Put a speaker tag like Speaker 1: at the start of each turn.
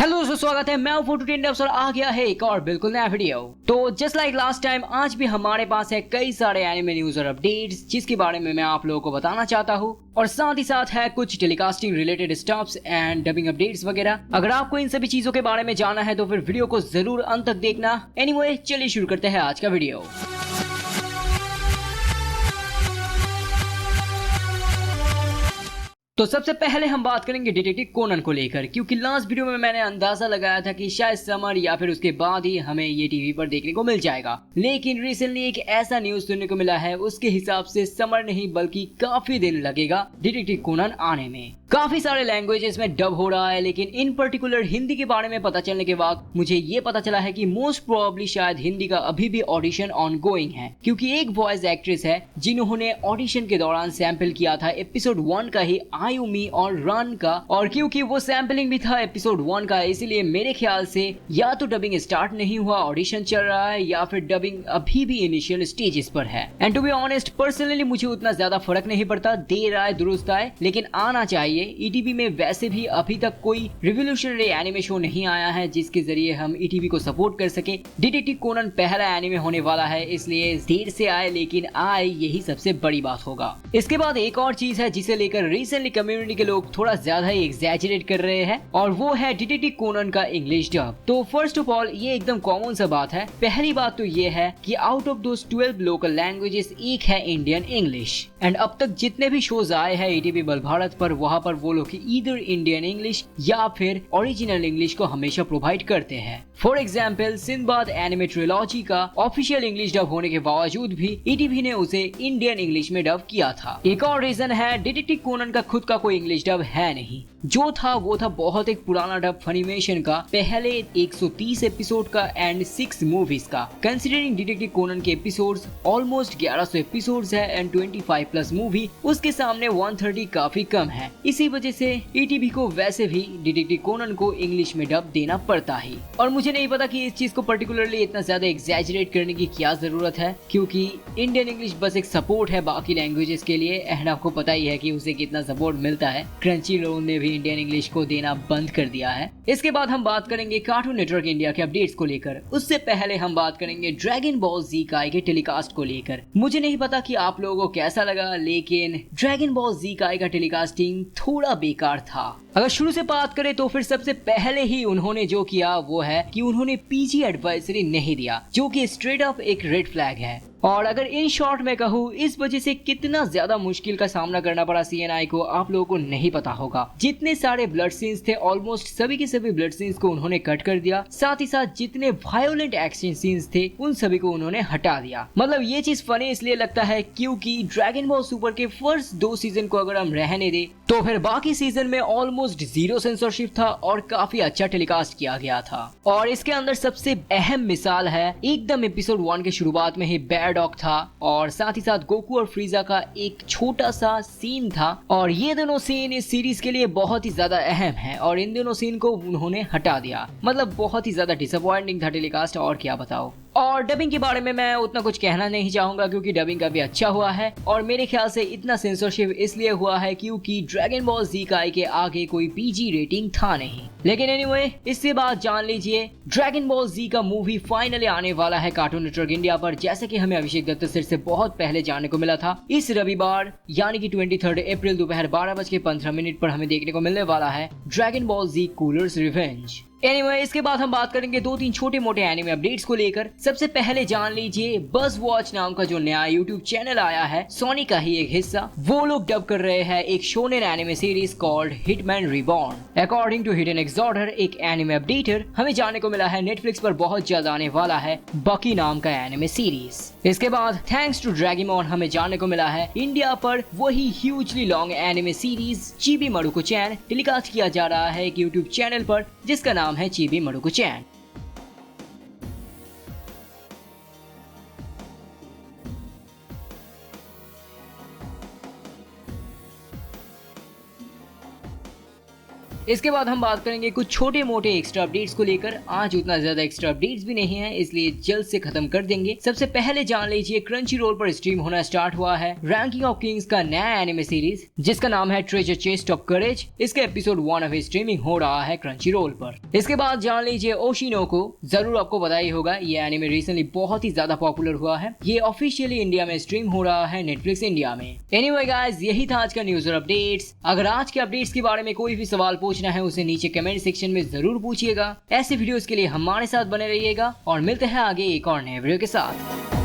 Speaker 1: Hello दोस्तों, स्वागत है। मैं हूं फोटो टेंडर्स और आ गया है एक और बिल्कुल नया वीडियो। तो जस्ट लाइक लास्ट टाइम आज भी हमारे पास है कई सारे एनिमे न्यूज और अपडेट्स जिसके बारे में मैं आप लोगों को बताना चाहता हूं, और साथ ही साथ है कुछ telecasting related stuffs and dubbing updates वगैरह। अगर आपको इन सभी चीजों के बारे में जानना है तो फिर वीडियो को जरूर अंत तक देखना। एनीवे, चलिए शुरू करते हैं आज का वीडियो। तो सबसे पहले हम बात करेंगे डिटेक्टिव कोनन को लेकर, क्योंकि लास्ट वीडियो में मैंने अंदाजा लगाया था कि शायद समर या फिर उसके बाद ही हमें ये टीवी पर देखने को मिल जाएगा, लेकिन रिसेंटली एक ऐसा न्यूज सुनने को मिला है उसके हिसाब से समर नहीं बल्कि काफी दिन लगेगा डिटेक्टिव कोनन आने में। काफी सारे लैंग्वेजेस में डब हो रहा है, लेकिन इन पर्टिकुलर हिंदी के बारे में पता चलने के बाद मुझे ये पता चला है कि मोस्ट प्रोबेबली शायद हिंदी का अभी भी ऑडिशन ऑन गोइंग है, क्योंकि एक वॉइस एक्ट्रेस है जिन्होंने ऑडिशन के दौरान सैंपल किया था एपिसोड 1 का ही आयुमी और रन का, और क्योंकि वो सैंपलिंग भी था एपिसोड 1 का, इसीलिए मेरे ख्याल से या तो डबिंग स्टार्ट नहीं हुआ, ऑडिशन चल रहा है, या फिर डबिंग अभी भी इनिशियल स्टेजेस पर है। And to be honest, personally मुझे उतना ज्यादा फर्क नहीं पड़ता, देर आए दुरुस्त आए, लेकिन आना चाहिए। ईटीवी में वैसे भी अभी तक कोई रिवोल्यूशनरी एनिमे शो नहीं आया है जिसके जरिए हम ईटीवी को सपोर्ट कर सके। डिटेक्टिव कोनन पहला एनिमे होने वाला है, इसलिए देर से आए लेकिन आए, यही सबसे बड़ी बात होगा। इसके बाद एक और चीज है जिसे लेकर रिसेंटली कम्युनिटी के लोग थोड़ा ज्यादा ही एग्जैजरेट कर रहे हैं, और वो है डिटेक्टिव कोनन का इंग्लिश डब। तो फर्स्ट ऑफ ऑल ये एकदम कॉमन सा बात है। पहली बात तो ये है कि out of those 12 local languages एक है इंडियन इंग्लिश, एंड अब तक जितने भी शोज आए हैं ईटीवी बल भारत पर, वहाँ पर वो लोग ईदर इंडियन इंग्लिश या फिर ओरिजिनल इंग्लिश को हमेशा प्रोवाइड करते हैं। For example, Sinbad anime trilogy का ऑफिशियल इंग्लिश डब होने के बावजूद भी ईटीवी ने उसे इंडियन इंग्लिश में डब किया था। एक और रीजन है, डिटेक्टिव कोनन का खुद का कोई इंग्लिश डब है नहीं, जो था वो था बहुत एक पुराना डब फनीमेशन का, पहले 130 एपिसोड का एंड 6 मूवीज का। कंसीडरिंग डिटेक्टिव कोनन के एपिसोड्स ऑलमोस्ट 1100 एपिसोड्स है एंड 25 प्लस मूवी, उसके सामने 130 काफी कम है। इसी वजह से ईटीवी को वैसे भी डिटेक्टिव कोनन को इंग्लिश में डब देना पड़ता ही। और मुझे नहीं पता कि इस चीज को पर्टिकुलरली इतना ज्यादा एग्जैजरेट करने की क्या जरूरत है, क्योंकि इंडियन इंग्लिश बस एक सपोर्ट है बाकी लैंग्वेजेस के लिए, एंड आपको पता ही है कि उसे कितना सपोर्ट मिलता है। क्रंचीरोल ने भी इंडियन इंग्लिश को देना बंद कर दिया है। इसके बाद हम बात करेंगे कार्टून नेटवर्क इंडिया के अपडेट्स को लेकर। उससे पहले हम बात करेंगे ड्रैगन बॉल जी काई के टेलीकास्ट को लेकर। मुझे नहीं पता कि आप लोगों को कैसा लगा, लेकिन ड्रैगन बॉल जी काई का टेलीकास्टिंग थोड़ा बेकार था। अगर शुरू से बात करें तो फिर सबसे पहले ही उन्होंने जो किया वो है कि उन्होंने पीजी एडवाइजरी नहीं दिया, जो कि स्ट्रेट अप एक रेड फ्लैग है। और अगर इन शॉर्ट में कहूँ, इस वजह से कितना ज्यादा मुश्किल का सामना करना पड़ा सीएनआई को आप लोगों को नहीं पता होगा। जितने सारे ब्लड सीन्स थे ऑलमोस्ट सभी के सभी ब्लड सीन्स को उन्होंने कट कर दिया, साथ ही साथ जितने वायोलेंट एक्शन सीन्स थे उन सभी को उन्होंने हटा दिया। मतलब ये चीज फनी इसलिए लगता है क्योंकि ड्रैगन बॉल सुपर के फर्स्ट 2 सीजन को अगर हम रहने दे तो फिर बाकी सीजन में ऑलमोस्ट 0 सेंसरशिप था और काफी अच्छा टेलीकास्ट किया गया था। और इसके अंदर सबसे अहम मिसाल है एकदम एपिसोड 1 के शुरुआत में ही डॉग था, और साथ ही साथ गोकू और फ्रीजा का एक छोटा सा सीन था, और ये दोनों सीन इस सीरीज के लिए बहुत ही ज्यादा अहम है, और इन दोनों सीन को उन्होंने हटा दिया। मतलब बहुत ही ज्यादा डिसअपॉइंटिंग था टेलीकास्ट, और क्या बताओ। और डबिंग के बारे में मैं उतना कुछ कहना नहीं चाहूंगा क्योंकि डबिंग काफी अच्छा हुआ है, और मेरे ख्याल से इतना सेंसरशिप इसलिए हुआ है क्योंकि ड्रैगन बॉल जी काई के आगे कोई पीजी रेटिंग था नहीं। लेकिन एनीवे, इससे बाद जान लीजिए ड्रैगन बॉल जी का मूवी फाइनली आने वाला है कार्टून नेटवर्क इंडिया पर, जैसे कि हमें अभिषेक दत्त सर से बहुत पहले जानने को मिला था। इस रविवार यानी कि 23 अप्रैल दोपहर 12:15 पर हमें देखने को मिलने वाला है ड्रैगन बॉल जी कूलर्स रिवेंज। एनीवे, इसके बाद हम बात करेंगे 2-3 छोटे मोटे एनिमे अपडेट्स को लेकर। सबसे पहले जान लीजिए बज़ वॉच नाम का जो नया यूट्यूब चैनल आया है, सोनी का ही एक हिस्सा, वो लोग डब कर रहे हैं एक shonen anime series called Hitman Reborn. According to Hidden Xorder, एक एनिमे अपडेटर, हमें जानने को मिला है नेटफ्लिक्स पर बहुत जल्द आने वाला है बकी नाम का एनिमे सीरीज। इसके बाद थैंक्स टू ड्रैगीमोन हमें जानने को मिला है इंडिया पर वही hugely long anime series चिबी Marco चैन टेलीकास्ट किया जा रहा है एक यूट्यूब चैनल पर जिसका नाम है चिबी मारुको चैन। इसके बाद हम बात करेंगे कुछ छोटे मोटे एक्स्ट्रा अपडेट्स को लेकर। आज उतना ज्यादा एक्स्ट्रा अपडेट्स भी नहीं है, इसलिए जल्द से खत्म कर देंगे। सबसे पहले जान लीजिए क्रंची रोल पर स्ट्रीम होना स्टार्ट हुआ है रैंकिंग ऑफ किंग्स का नया एनिमे सीरीज, जिसका नाम है ट्रेजर चेस्ट ऑफ करेज। इसके एपिसोड 1 अभी स्ट्रीमिंग हो रहा है क्रंची रोल पर। इसके बाद जान लीजिए ओशिनोको, जरूर आपको पता ही होगा ये एनिमे रिसेंटली बहुत ही ज्यादा पॉपुलर हुआ है। ये ऑफिशियली इंडिया में स्ट्रीम हो रहा है नेटफ्लिक्स इंडिया में। एनीवे गाइस, यही था आज का न्यूज और अपडेट्स। अगर आज के अपडेट्स के बारे में कोई भी सवाल पूछना है उसे नीचे कमेंट सेक्शन में जरूर पूछिएगा। ऐसे वीडियोस के लिए हमारे साथ बने रहिएगा और मिलते हैं आगे एक और नए वीडियो के साथ।